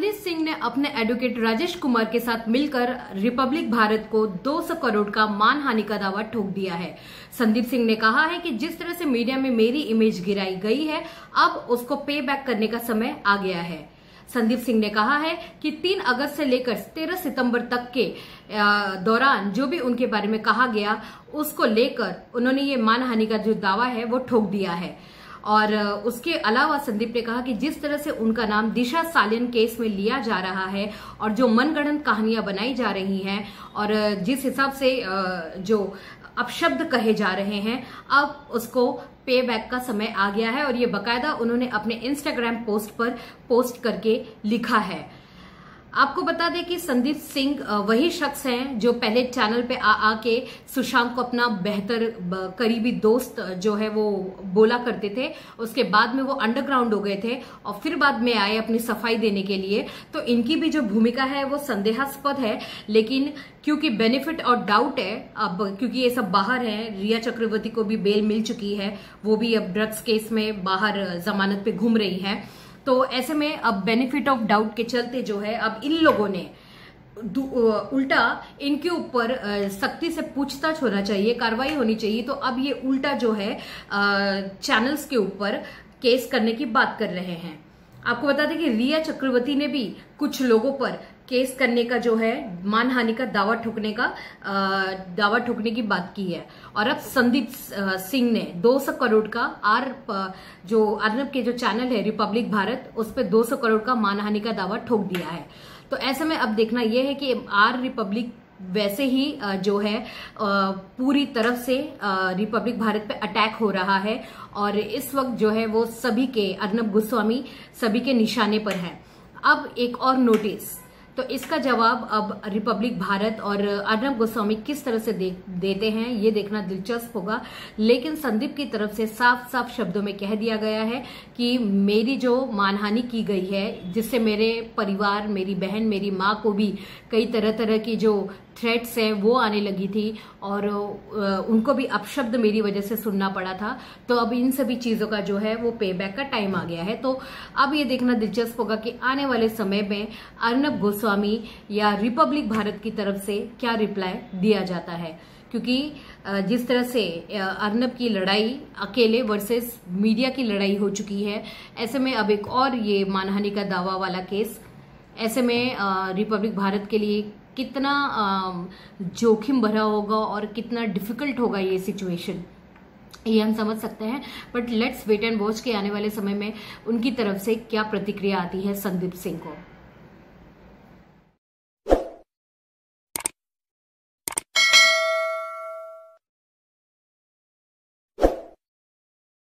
संदीप सिंह ने अपने एडवोकेट राजेश कुमार के साथ मिलकर रिपब्लिक भारत को 200 करोड़ का मानहानि का दावा ठोक दिया है। संदीप सिंह ने कहा है कि जिस तरह से मीडिया में मेरी इमेज गिराई गई है, अब उसको पे बैक करने का समय आ गया है। संदीप सिंह ने कहा है कि 3 अगस्त से लेकर 13 सितंबर तक के दौरान जो भी उनके बारे में कहा गया, उसको लेकर उन्होंने ये मानहानि का जो दावा है वो ठोक दिया है। और उसके अलावा संदीप ने कहा कि जिस तरह से उनका नाम दिशा सालियन केस में लिया जा रहा है और जो मनगढ़ंत कहानियां बनाई जा रही हैं और जिस हिसाब से जो अपशब्द कहे जा रहे हैं, अब उसको पे बैक का समय आ गया है। और ये बकायदा उन्होंने अपने इंस्टाग्राम पोस्ट पर पोस्ट करके लिखा है। आपको बता दें कि संदीप सिंह वही शख्स हैं जो पहले चैनल पे आके सुशांत को अपना बेहतर करीबी दोस्त जो है वो बोला करते थे। उसके बाद में वो अंडरग्राउंड हो गए थे और फिर बाद में आए अपनी सफाई देने के लिए। तो इनकी भी जो भूमिका है वो संदेहास्पद है, लेकिन क्योंकि बेनिफिट और डाउट है, अब क्योंकि ये सब बाहर है, रिया चक्रवर्ती को भी बेल मिल चुकी है, वो भी अब ड्रग्स केस में बाहर जमानत पे घूम रही है। तो ऐसे में अब बेनिफिट ऑफ डाउट के चलते जो है अब इन लोगों ने उल्टा इनके ऊपर सख्ती से पूछताछ होना चाहिए, कार्रवाई होनी चाहिए। तो अब ये उल्टा जो है चैनल्स के ऊपर केस करने की बात कर रहे हैं। आपको बता दें कि रिया चक्रवर्ती ने भी कुछ लोगों पर केस करने का जो है मानहानि का दावा ठोकने की बात की है। और अब संदीप सिंह ने 200 करोड़ का जो अर्नब के जो चैनल है रिपब्लिक भारत, उस पर 200 करोड़ का मानहानि का दावा ठोक दिया है। तो ऐसे में अब देखना यह है कि रिपब्लिक वैसे ही जो है पूरी तरफ से रिपब्लिक भारत पे अटैक हो रहा है और इस वक्त जो है वो सभी के अर्नब गोस्वामी सभी के निशाने पर है। अब एक और नोटिस, तो इसका जवाब अब रिपब्लिक भारत और अर्नब गोस्वामी किस तरह से देते हैं ये देखना दिलचस्प होगा। लेकिन संदीप की तरफ से साफ साफ शब्दों में कह दिया गया है कि मेरी जो मानहानि की गई है, जिससे मेरे परिवार, मेरी बहन, मेरी माँ को भी कई तरह की जो थ्रेट्स हैं वो आने लगी थी और उनको भी अपशब्द मेरी वजह से सुनना पड़ा था। तो अब इन सभी चीजों का जो है वो पे बैक का टाइम आ गया है। तो अब ये देखना दिलचस्प होगा कि आने वाले समय में अर्नब गोस्वामी या रिपब्लिक भारत की तरफ से क्या रिप्लाई दिया जाता है, क्योंकि जिस तरह से अर्नब की लड़ाई अकेले वर्सेस मीडिया की लड़ाई हो चुकी है, ऐसे में अब एक और ये मानहानि का दावा वाला केस, ऐसे में रिपब्लिक भारत के लिए कितना जोखिम भरा होगा और कितना डिफिकल्ट होगा ये सिचुएशन, ये हम समझ सकते हैं। But let's wait and watch के आने वाले समय में उनकी तरफ से क्या प्रतिक्रिया आती है संदीप सिंह को।